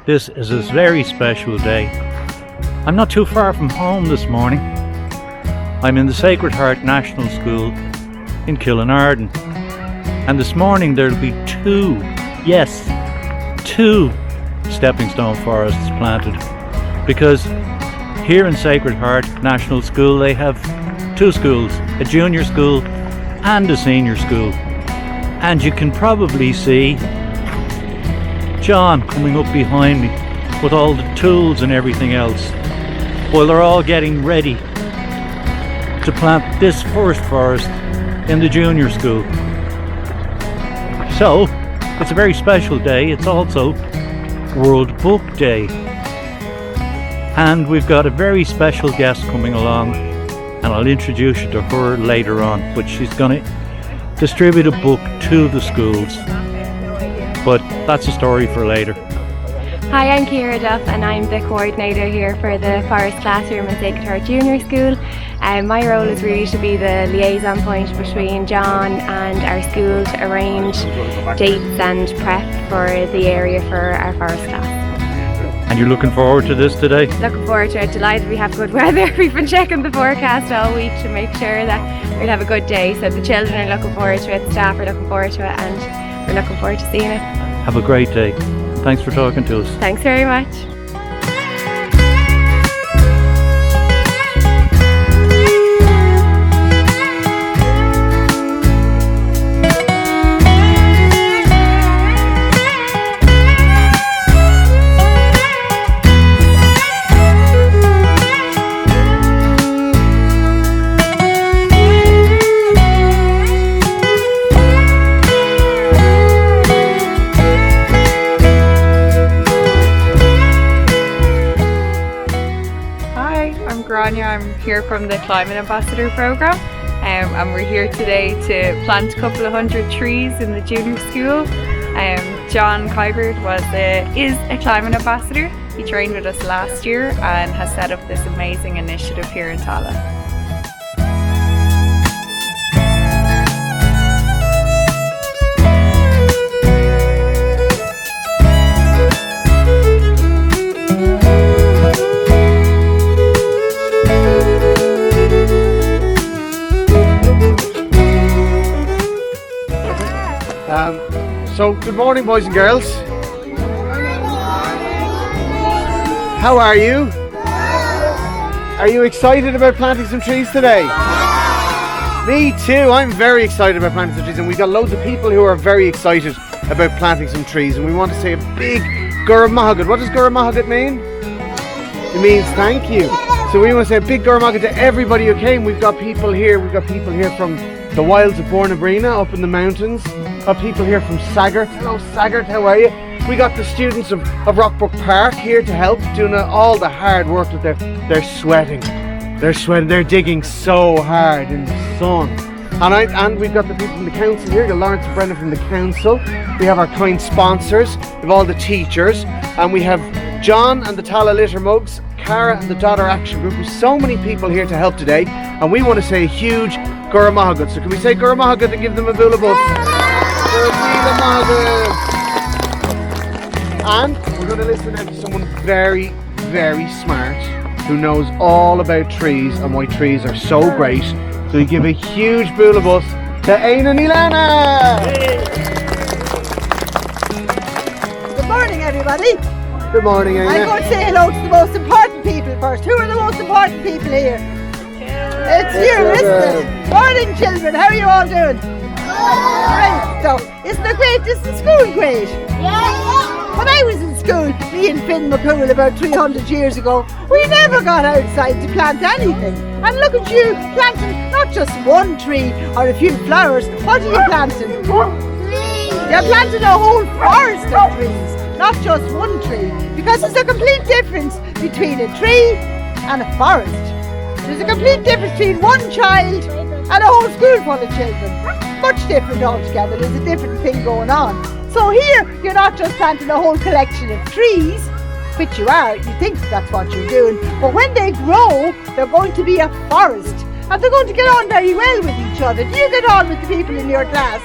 This is a very special day. I'm not too far from home this morning. I'm in the Sacred Heart National School in Killinarden. And this morning there'll be two stepping stone forests planted. Because here in Sacred Heart National School they have two schools, a junior school and a senior school. And you can probably see John coming up behind me with all the tools and everything else while they're all getting ready to plant this first forest in the junior school. So it's a very special day. It's also World Book Day, and we've got a very special guest coming along, and I'll introduce you to her later on, but she's going to distribute a book to the schools, but that's a story for later. Hi, I'm Ciara Duff and I'm the coordinator here for the Forest Classroom in Sacred Heart Junior School. My role is really to be the liaison point between John and our school to arrange dates and prep for the area for our forest class. And you're looking forward to this today? Looking forward to it. Delighted we have good weather. We've been checking the forecast all week to make sure that we'll have a good day. So the children are looking forward to it, staff are looking forward to it, and we're looking forward to seeing it. Have a great day. Thanks for talking to us. Thanks very much. I'm here from the Climate Ambassador Programme, and we're here today to plant a couple of 100 trees in the junior school. John Kybert is a Climate Ambassador. He trained with us last year and has set up this amazing initiative here in Tallaght. So, good morning, boys and girls. How are you? Are you excited about planting some trees today? Me too. I'm very excited about planting some trees, and we've got loads of people who are very excited about planting some trees, and we want to say a big Gura Mahagat. What does Gura Mahagat mean? It means thank you. So we want to say a big Gura Mahagat to everybody who came. We've got people here from the wilds of Bornabrina up in the mountains. Got people here from Sagart. Hello Sagart, how are you? We got the students of Rockbrook Park here to help, doing all the hard work that they're sweating. They're digging so hard in the sun. And we've got the people from the council here, the Lawrence and Brendan from the council. We have our kind sponsors, we have all the teachers, and we have John and the Tala Litter Mugs, Cara and the Dodder Action Group. There's so many people here to help today, and we want to say a huge Gura Mahagat. So can we say Gura Mahagat and give them a bullabus? And we're going to listen now to someone very, very smart who knows all about trees and why trees are so great. So we give a huge bullabus to Aina and Ilana. Good morning, everybody. Good morning, Aina. I'm going to say hello to the most important people first. Who are the most important people here? It's you, isn't it? Morning, children. How are you all doing? Right, so isn't it great? Isn't school great? Yeah. When I was in school, me and Finn McCool about 300 years ago, we never got outside to plant anything. And look at you, planting not just one tree or a few flowers. What are you planting? Trees. You're planting a whole forest of trees, not just one tree. Because there's a complete difference between a tree and a forest. There's a complete difference between one child and a whole school full of children. Much different altogether. There's a different thing going on. So here, you're not just planting a whole collection of trees, which you are, you think that's what you're doing, but when they grow, they're going to be a forest, and they're going to get on very well with each other. Do you get on with the people in your class?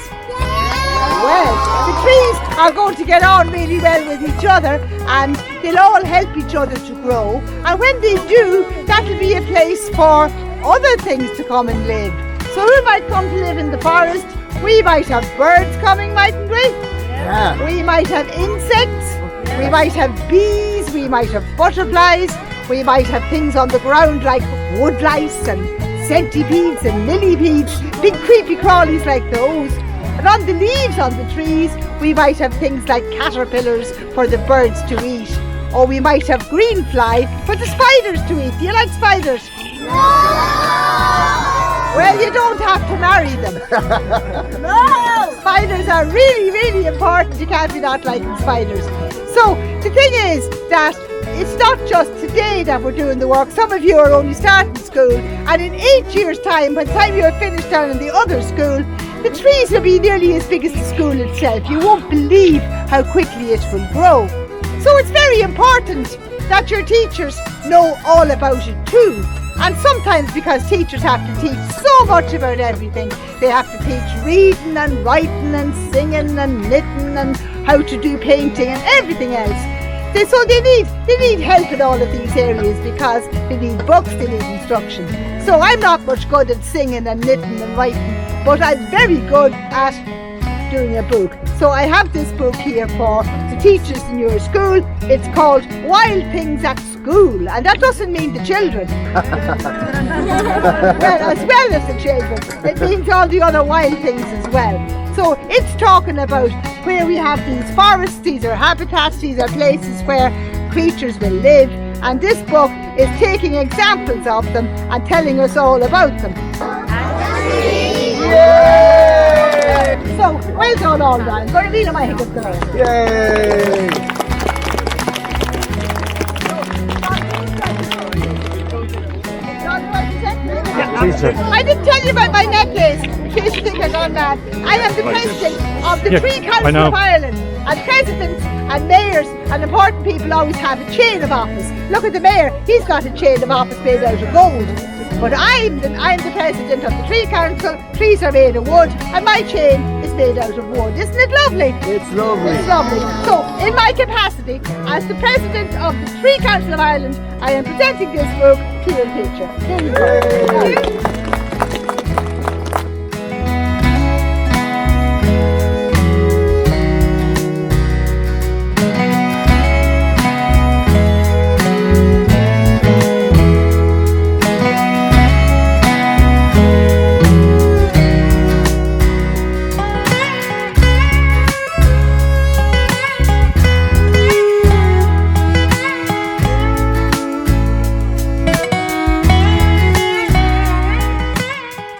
Well, the trees are going to get on really well with each other, and they'll all help each other to grow. And when they do, that'll be a place for other things to come and live. So we might come to live in the forest. We might have birds coming, mightn't we? Yeah. We might have insects. We might have bees. We might have butterflies. We might have things on the ground like woodlice and centipedes and millipedes, big creepy crawlies like those. And on the leaves on the trees, we might have things like caterpillars for the birds to eat. Or we might have green fly for the spiders to eat. Do you like spiders? Well, you don't have to marry them. No! Spiders are really, really important. You can't be not liking spiders. So the thing is that it's not just today that we're doing the work. Some of you are only starting school, and in 8 years' time, by the time you're finished down in the other school, the trees will be nearly as big as the school itself. You won't believe how quickly it will grow. So it's very important that your teachers know all about it too. And sometimes, because teachers have to teach so much about everything, they have to teach reading and writing and singing and knitting and how to do painting and everything else. So they need help in all of these areas, because they need books, they need instruction. So I'm not much good at singing and knitting and writing, but I'm very good at doing a book. So I have this book here for the teachers in your school. It's called Wild Things at School, and that doesn't mean the children. well as the children. It means all the other wild things as well. So it's talking about where we have these forests, these are habitats, these are places where creatures will live, and this book is taking examples of them and telling us all about them. So, well done all round. Go to Vina my hiccup girl. Yay! I didn't tell you about my necklace, in case you think I done that. I am the president of the Free Council of Ireland. And presidents and mayors and important people always have a chain of office. Look at the mayor, he's got a chain of office made out of gold. But I'm the president of the Tree Council. Trees are made of wood, and my chain is made out of wood. Isn't it lovely? It's lovely. It's lovely. So, in my capacity as the president of the Tree Council of Ireland, I am presenting this book to your teacher. Here you go.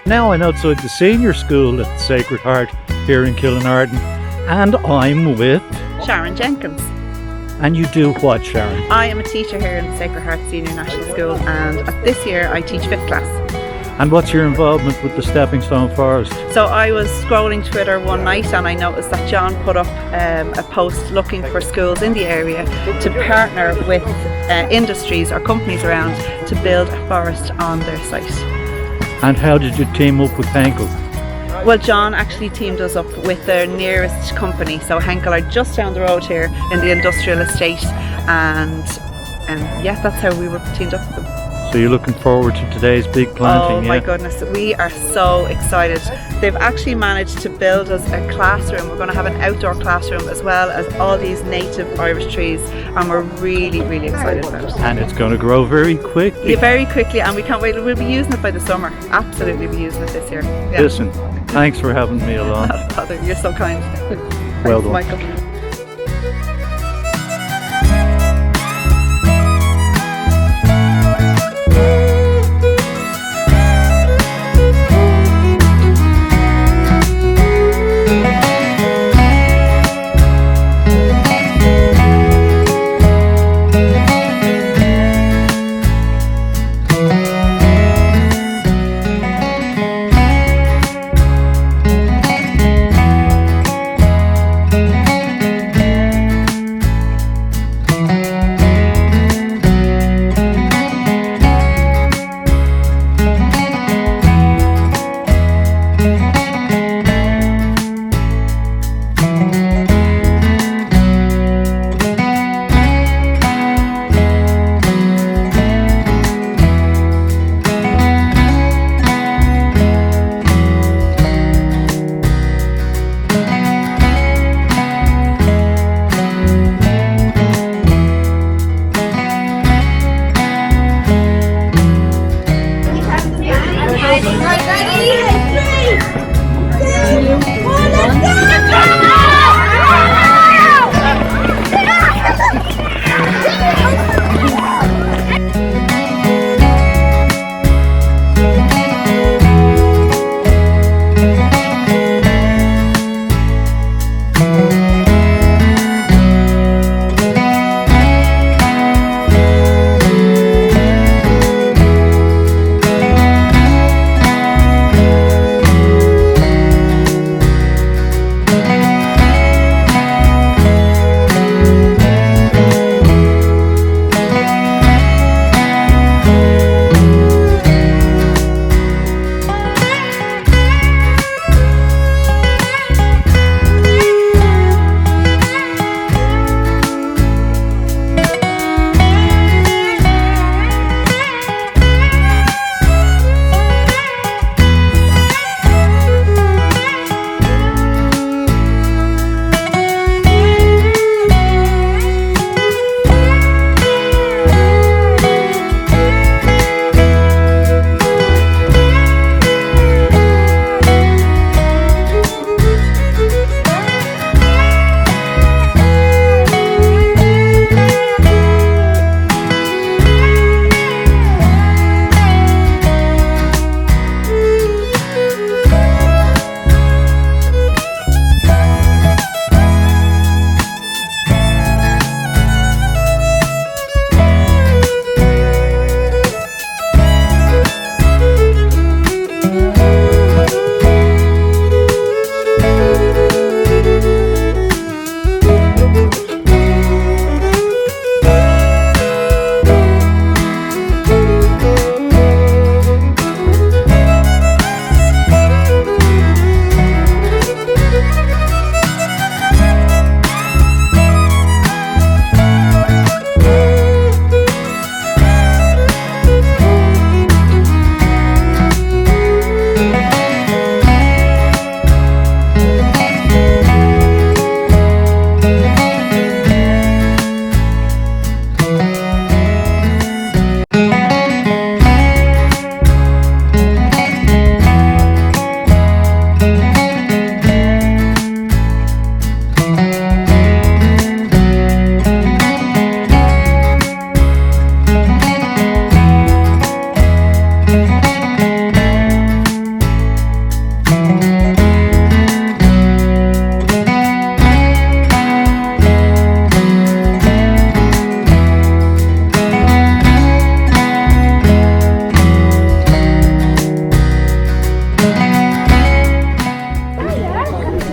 Now I'm outside the senior school at the Sacred Heart here in Killinarden, and I'm with... Sharon Jenkins. And you do what, Sharon? I am a teacher here in the Sacred Heart Senior National School, and this year I teach 5th class. And what's your involvement with the Stepping Stone Forest? So I was scrolling Twitter one night and I noticed that John put up a post looking for schools in the area to partner with industries or companies around to build a forest on their site. And how did you team up with Henkel? Well, John actually teamed us up with their nearest company. So Henkel are just down the road here in the industrial estate, and yeah, that's how we were teamed up with them. So you're looking forward to today's big planting, Oh my goodness, we are so excited. They've actually managed to build us a classroom. We're going to have an outdoor classroom as well as all these native Irish trees, and we're really, really excited about it. And it's going to grow very quickly. Yeah, very quickly, and we can't wait. We'll be using it by the summer. Absolutely be using it this year. Yeah. Listen, thanks for having me along. Not a bother. You're so kind. Well Thanks, done. Michael.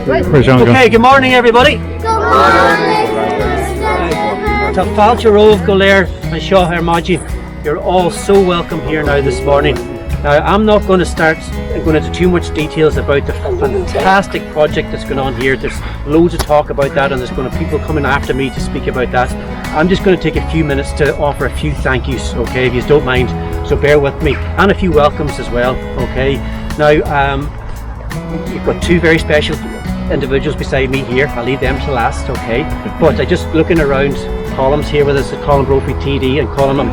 Where's John going? Okay, good morning everybody. Good morning. Ta fáilte romh go léir an seo ar maidí. You're all so welcome here now this morning. Now I'm not going to start going into too much details about the fantastic project that's going on here. There's loads of talk about that, and there's going to be people coming after me to speak about that. I'm just going to take a few minutes to offer a few thank yous, okay, if you don't mind, so bear with me, and a few welcomes as well, okay. Now you've got two very special individuals beside me here. I'll leave them to last, okay, but I just looking around, Colin's here with us, Colin Brophy TD, and Colin, I'm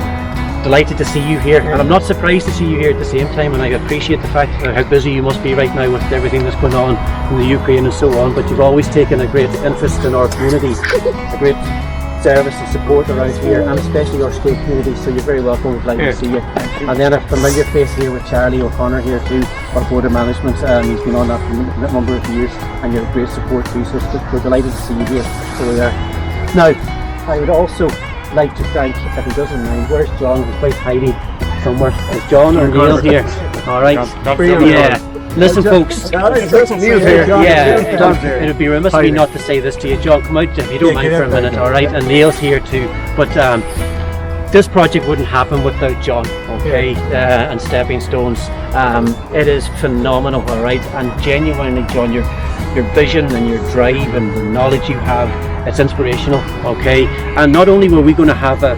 delighted to see you here, and I'm not surprised to see you here at the same time, and I appreciate the fact how busy you must be right now with everything that's going on in the Ukraine and so on, but you've always taken a great interest in our community, a great service and support around here, and especially our school community, so you're very welcome. We'd like to see you. And then a familiar face here with Charlie O'Connor here too, our board of management, he's been on that for a number of years, and you're a great support too, so we're delighted to see you here. So we are. Now I would also like to thank, if he doesn't mind, where's John? He's quite hiding somewhere. Is John or Neil here? Alright. Yeah. Listen folks. Yeah, it would be remiss of me not to say this to you. John, come out if you don't mind for a minute, alright? And Neil's here too. But this project wouldn't happen without John, okay? And Stepping Stones. It is phenomenal, alright? And genuinely, John, your vision and your drive and the knowledge you have, it's inspirational, okay? And not only were we going to have an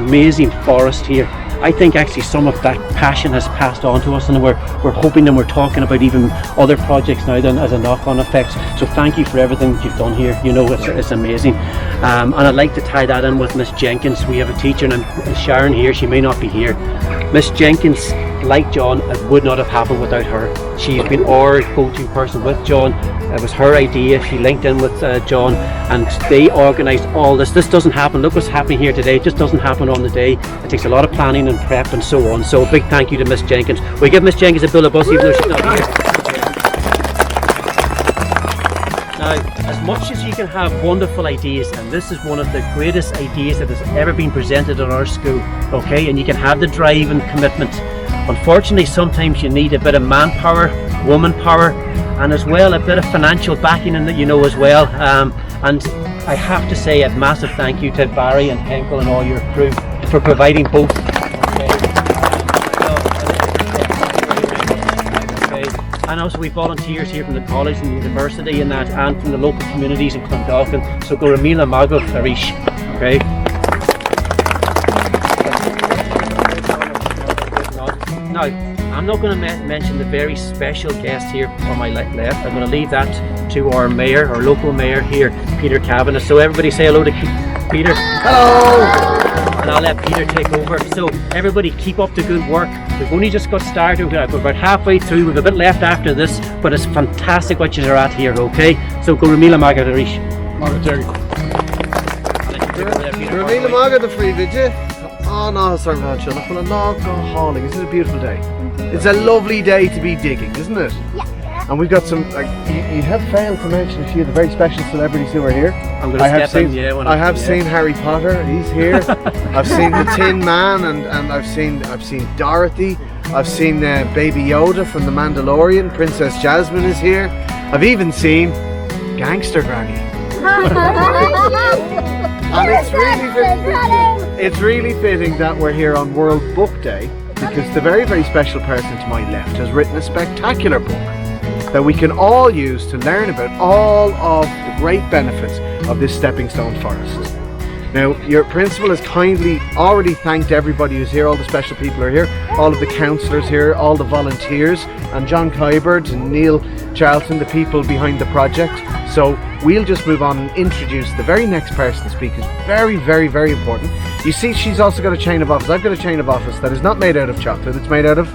amazing forest here, I think actually some of that passion has passed on to us, and we're hoping and we're talking about even other projects now then as a knock-on effect. So thank you for everything that you've done here. You know, it's amazing. And I'd like to tie that in with Miss Jenkins. We have a teacher, and Sharon here, she may not be here. Miss Jenkins, like John, it would not have happened without her. She's been our go-to person with John. It was her idea. She linked in with John, and they organised all this. This doesn't happen. Look what's happening here today. It just doesn't happen on the day. It takes a lot of planning and prep and so on. So a big thank you to Miss Jenkins. We give Miss Jenkins a bill of bus even though she's not here. Now, as much as you can have wonderful ideas, and this is one of the greatest ideas that has ever been presented in our school, okay, and you can have the drive and commitment, unfortunately sometimes you need a bit of manpower, woman power, and as well a bit of financial backing in that, you know, as well. And I have to say a massive thank you to Barry and Henkel and all your crew for providing both. And also we volunteers here from the college and the university and that, and from the local communities in Clondalkin. So go Ramila Magov Harish, okay? Now, I'm not going to mention the very special guest here on my left. I'm going to leave that to our mayor, our local mayor here, Peter Kavanagh. So everybody say hello to Peter. Hello! And I'll let Peter take over. So everybody keep up the good work. We've only just got started. We're about halfway through. We've a bit left after this, but it's fantastic what you're at here, okay? So go Ramila Magarish. Ramila Maga the free, did you? Oh no, sorry about you. Well, no, hauling. Isn't it a beautiful day? It's a lovely day to be digging, isn't it? Yeah. And we've got some, you have failed to mention a few of the very special celebrities who are here. I have seen Harry Potter, he's here. I've seen the Tin Man, and I've seen Dorothy. I've seen Baby Yoda from The Mandalorian. Princess Jasmine is here. I've even seen Gangster Granny. And it's really fitting that we're here on World Book Day, because the very, very special person to my left has written a spectacular book that we can all use to learn about all of the great benefits of this stepping stone forest. Now, your principal has kindly already thanked everybody who's here, all the special people are here, all of the councillors here, all the volunteers, and John Kybert and Neil Charlton, the people behind the project. So we'll just move on and introduce the very next person to speak. Is very, very, very important. You see, she's also got a chain of office. I've got a chain of office that is not made out of chocolate, it's made out of...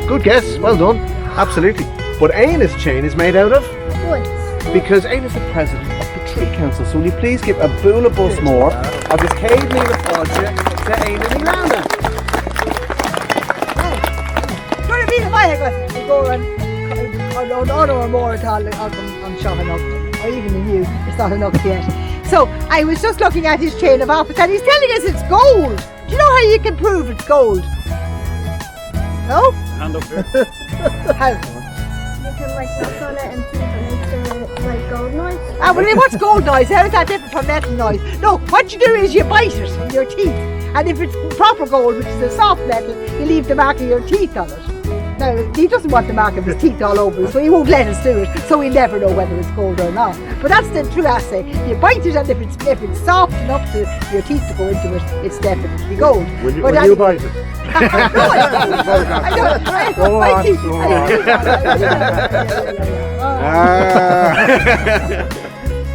Good guess, well done, absolutely. But Aina's chain is made out of? Wood. Because Aina's the president of the Tree Council. So will you please give a búla bus more of this cave meal of project to Aina and Ilana? Going to be the way I go and or more at all on showing up, or even in you, it's not enough yet. So I was just looking at his chain of office, and he's telling us it's gold. Do you know how you can prove it's gold? No? Hand up here. How? can like knock on it and see if it makes a like gold noise. Ah, well, what's gold noise? How is that different from metal noise? No, what you do is you bite it with your teeth. And if it's proper gold, which is a soft metal, you leave the mark of your teeth on it. Now, he doesn't want the mark of his teeth all over it, so he won't let us do it, so we'll never know whether it's gold or not. But that's the true assay. You bite it, and if it's soft enough for your teeth to go into it, it's definitely gold. When you bite it? No, I don't. Go My on, teeth. go on.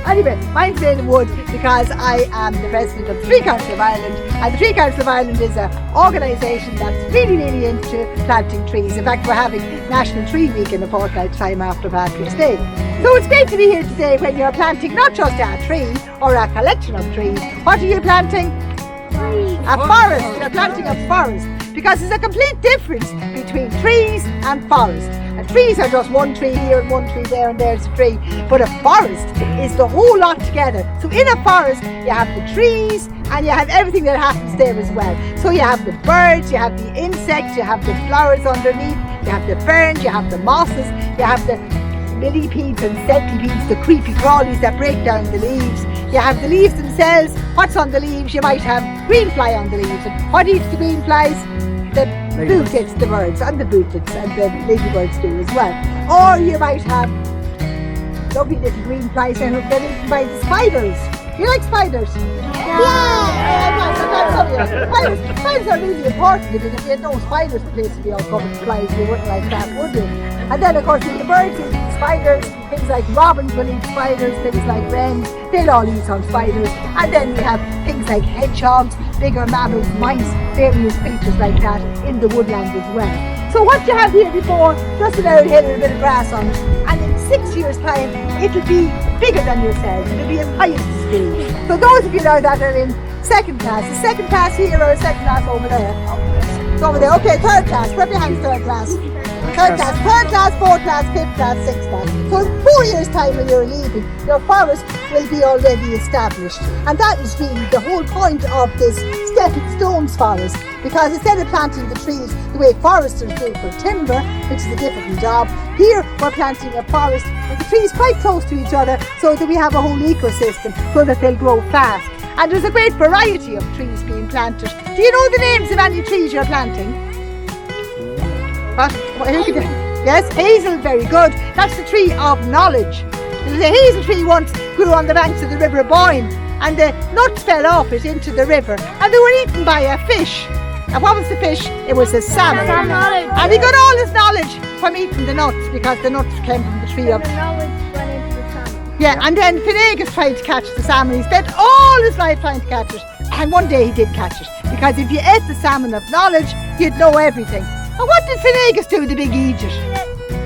Anyway, mine's made of wood because I am the president of the Tree Council of Ireland, and the Tree Council of Ireland is an organisation that's really, really into planting trees. In fact, we're having National Tree Week in a fortnight's time after Patrick's Day. So it's great to be here today when you're planting not just a tree or a collection of trees. What are you planting? A forest. You're planting a forest because there's a complete difference between trees and forest. And trees are just one tree here and one tree there and there's a tree. But a forest is the whole lot together. So in a forest you have the trees and you have everything that happens there as well. So you have the birds, you have the insects, you have the flowers underneath, you have the ferns, you have the mosses, you have the millipedes and centipedes, the creepy crawlies that break down the leaves. You have the leaves themselves. What's on the leaves? You might have green fly on the leaves. And what eats the green flies? The bootlets, the birds, and the bootlets, and the ladybirds do as well. Or you might have lovely little green flies and they're eaten by the spiders. You like spiders? Spiders are really important. If you had no spiders, the place would be all covered in flies. You wouldn't like that, would you? And then, of course, the birds eat spiders. Things like robins will eat spiders. Things like wrens, they'll all eat some spiders. And then we have things like hedgehogs, bigger mammals, mice, various creatures like that in the woodland as well. So what you have here before, just an old hill and a bit of grass on it. And in 6 years' time, it'll be bigger than yourselves. It'll be as high as the school. So those of you now that are in second class, the second class here or second class over there? It's over there. Okay, third class. Put your hands third class. Third class, fourth class, fifth class, sixth class. So in 4 years' time when you're leaving, your forest will be already established. And that is really the whole point of this stepping stones forest. Because instead of planting the trees the way foresters do for timber, which is a difficult job, here we're planting a forest with the trees quite close to each other so that we have a whole ecosystem so that they'll grow fast. And there's a great variety of trees being planted. Do you know the names of any trees you're planting? What? Yes, hazel, very good. That's the tree of knowledge. The hazel tree once grew on the banks of the River Boyne, and the nuts fell off it into the river, and they were eaten by a fish. And what was the fish? It was a salmon. And he got all his knowledge from eating the nuts, because the nuts came from the tree of... The knowledge went into the salmon. Yeah, and then Finnegas tried to catch the salmon. He spent all his life trying to catch it, and one day he did catch it, because if you ate the salmon of knowledge, you'd know everything. And what did Finnegas do, the big idiot?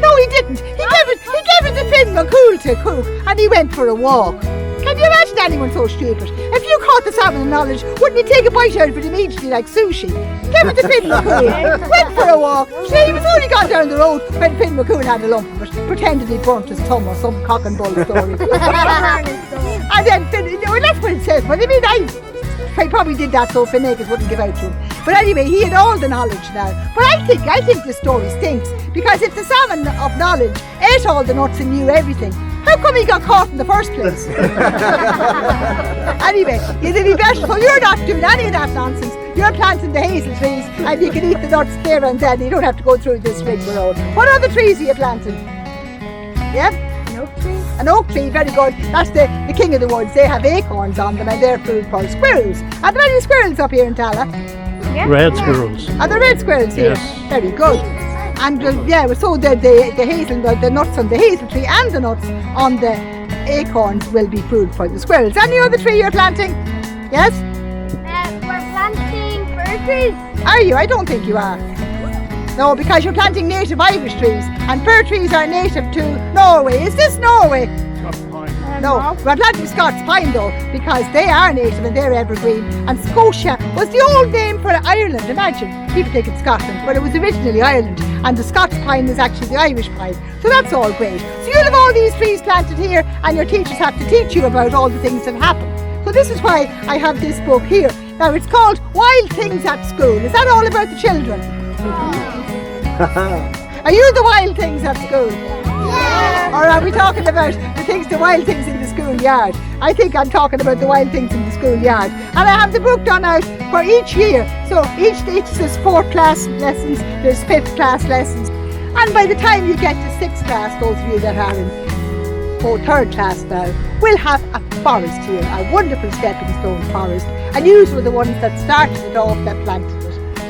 No, he didn't. He gave it to Finn McCool to cook, and he went for a walk. Can you imagine anyone so stupid? If you caught the salmon of knowledge, wouldn't you take a bite out of it immediately like sushi? Gave it to Finn McCool, went for a walk. See, he was only gone down the road when Finn McCool had a lump of it, pretended he'd burnt his thumb or some cock and bull story. And then Finn, well, that's what it says, but I mean, I probably did that so Finnegas wouldn't give out to him. But anyway, he had all the knowledge now. But I think this story stinks, because if the salmon of knowledge ate all the nuts and knew everything, how come he got caught in the first place? Anyway, you'd be better. So you're not doing any of that nonsense. You're planting the hazel trees and you can eat the nuts there and then. You don't have to go through this rigmarole. What other trees are you planting? Yeah? An oak tree. An oak tree, very good. That's the king of the woods. They have acorns on them and they're food for squirrels. Are there any squirrels up here in Tala? Yeah. Red squirrels. Are there red squirrels here? Yes. Very good. And so the nuts on the hazel tree and the nuts on the acorns will be food for the squirrels. Any other tree you're planting? Yes? We're planting fir trees. Are you? I don't think you are. No, because you're planting native Irish trees, and fir trees are native to Norway. Is this Norway? No, we're planting Scots pine though, because they are native and they're evergreen. And Scotia was the old name for Ireland. Imagine, people think it's Scotland, but it was originally Ireland. And the Scots pine is actually the Irish pine. So that's all great. So you'll have all these trees planted here, and your teachers have to teach you about all the things that happen. So this is why I have this book here. Now it's called Wild Things at School. Is that all about the children? Are you the wild things at school? be talking about the wild things in the schoolyard. I think I'm talking about the wild things in the schoolyard. And I have the book done out for each year. So each there's 4th class lessons, there's 5th class lessons. And by the time you get to 6th class, those of you that are in 3rd class now, we'll have a forest here, a wonderful stepping stone forest. And you were the ones that started it off, that planted it.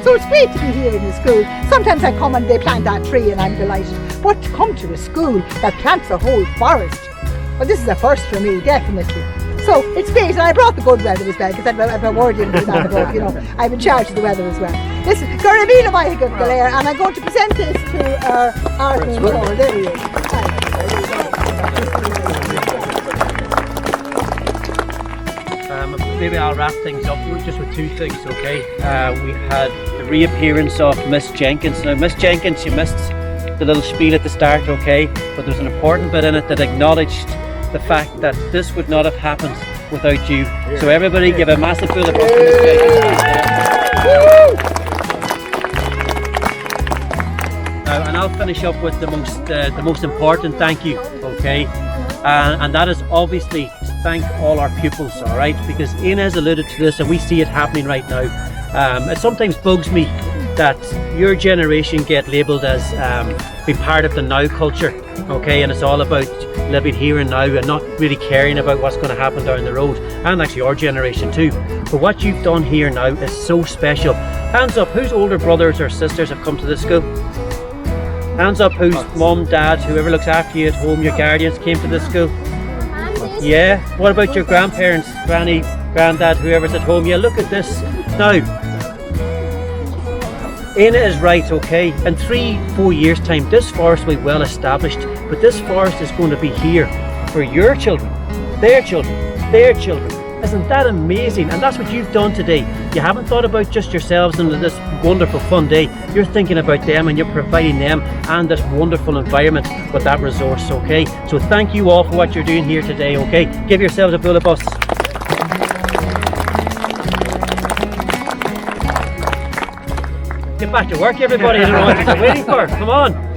So it's great to be here in the school. Sometimes I come and they plant that tree and I'm delighted. But to come to a school that plants a whole forest, well, this is a first for me, definitely. So it's great, and I brought the good weather as well, because I've a word in that about, I'm in charge of the weather as well. Listen, Garavina Mahigat Galera, and I'm going to present this to our art and floor. There he is. Maybe I'll wrap things up just with 2 things, okay? We had the reappearance of Miss Jenkins. Now, Miss Jenkins, she missed the little spiel at the start, okay? But there's an important bit in it that acknowledged the fact that this would not have happened without you. So everybody give a massive full of applause to Miss Jenkins. Now, and I'll finish up with the most important thank you, okay? And that is obviously thank all our pupils, all right, because Ian has alluded to this and we see it happening right now. It sometimes bugs me that your generation get labelled as being part of the now culture, okay, and it's all about living here and now and not really caring about what's going to happen down the road, and actually our generation too. But what you've done here now is so special. Hands up, whose older brothers or sisters have come to this school? Hands up, whose mum, dad, whoever looks after you at home, your guardians came to this school? Yeah, what about your grandparents, granny, granddad, whoever's at home? Yeah, look at this. Now, Aina is right, okay? In 3-4 years' time, this forest will be well established, but this forest is going to be here for your children, their children, their children. Isn't that amazing? And that's what you've done today. You haven't thought about just yourselves and this wonderful fun day. You're thinking about them and you're providing them and this wonderful environment with that resource, okay? So thank you all for what you're doing here today, okay? Give yourselves a bull of bus. Get back to work, everybody. I don't know what you're waiting for. Come on.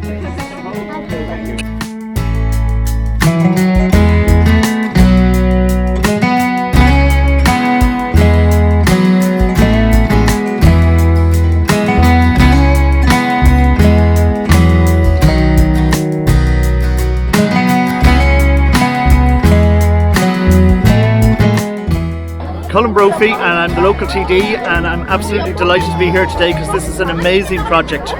Colin Brophy, and I'm the local TD, and I'm absolutely delighted to be here today because this is an amazing project,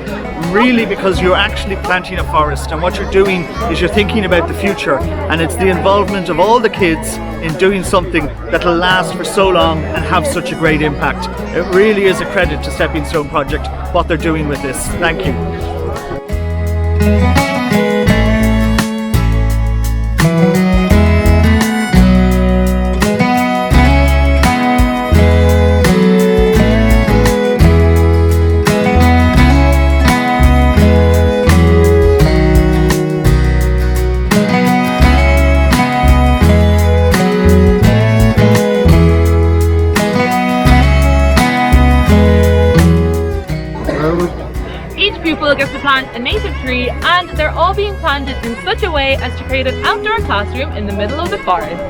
really, because you're actually planting a forest, and what you're doing is you're thinking about the future, and it's the involvement of all the kids in doing something that will last for so long and have such a great impact. It really is a credit to Stepping Stone Project what they're doing with this. Thank you. Each pupil gets to plant a native tree, and they're all being planted in such a way as to create an outdoor classroom in the middle of the forest.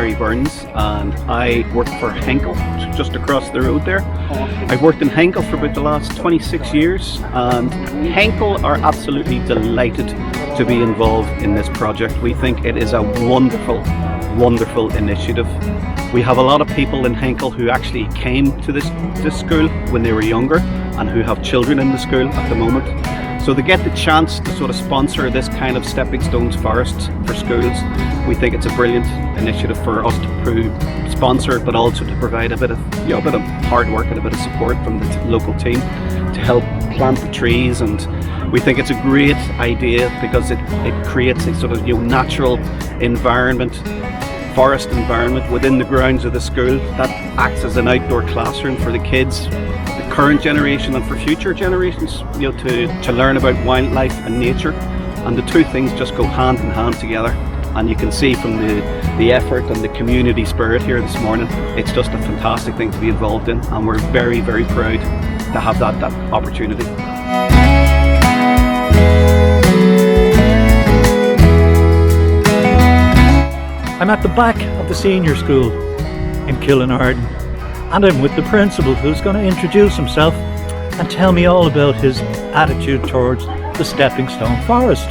Larry Burns and I work for Henkel just across the road there. I've worked in Henkel for about the last 26 years and Henkel are absolutely delighted to be involved in this project. We think it is a wonderful initiative. We have a lot of people in Henkel who actually came to this school when they were younger and who have children in the school at the moment. So they get the chance to sort of sponsor this kind of stepping stones forest for schools. We think it's a brilliant initiative for us to sponsor, but also to provide a bit of hard work and a bit of support from the local team to help plant the trees. And we think it's a great idea because it creates a sort of natural environment, forest environment within the grounds of the school that acts as an outdoor classroom for the kids, the current generation and for future generations, to learn about wildlife and nature. And the two things just go hand in hand together. And you can see from the effort and the community spirit here this morning, it's just a fantastic thing to be involved in, and we're very, very proud to have that opportunity. I'm at the back of the senior school in Killinarden, and I'm with the principal, who's going to introduce himself and tell me all about his attitude towards the Stepping Stone Forest.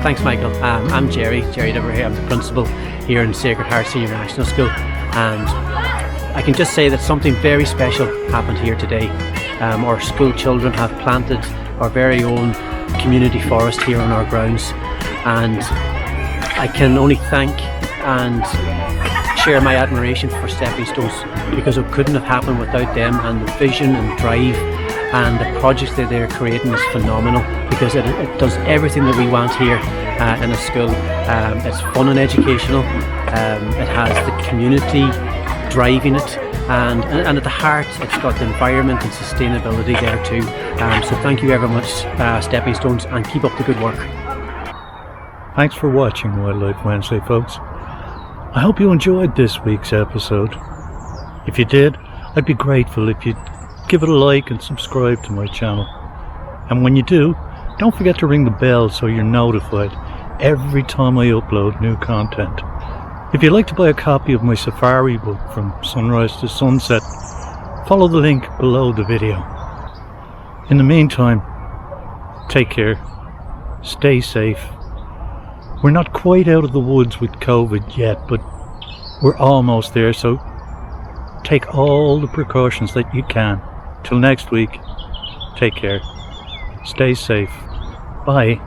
Thanks, Michael. I'm Jerry Deverhay. I'm the principal here in Sacred Heart Senior National School, and I can just say that something very special happened here today. Our school children have planted our very own community forest here on our grounds, and I can only thank and share my admiration for Stepping Stones, because it couldn't have happened without them, and the vision and drive and the projects that they're creating is phenomenal, because it does everything that we want here in a school. It's fun and educational, it has the community driving it, and at the heart it's got the environment and sustainability there too. So thank you very much, Stepping Stones, and keep up the good work. Thanks for watching Wildlife Wednesday, folks. I hope you enjoyed this week's episode. If you did, I'd be grateful if you'd give it a like and subscribe to my channel. And when you do, don't forget to ring the bell so you're notified every time I upload new content. If you'd like to buy a copy of my safari book From Sunrise to Sunset, follow the link below the video. In the meantime, take care, stay safe. We're not quite out of the woods with COVID yet, but we're almost there, so take all the precautions that you can. Till next week, take care, stay safe, bye.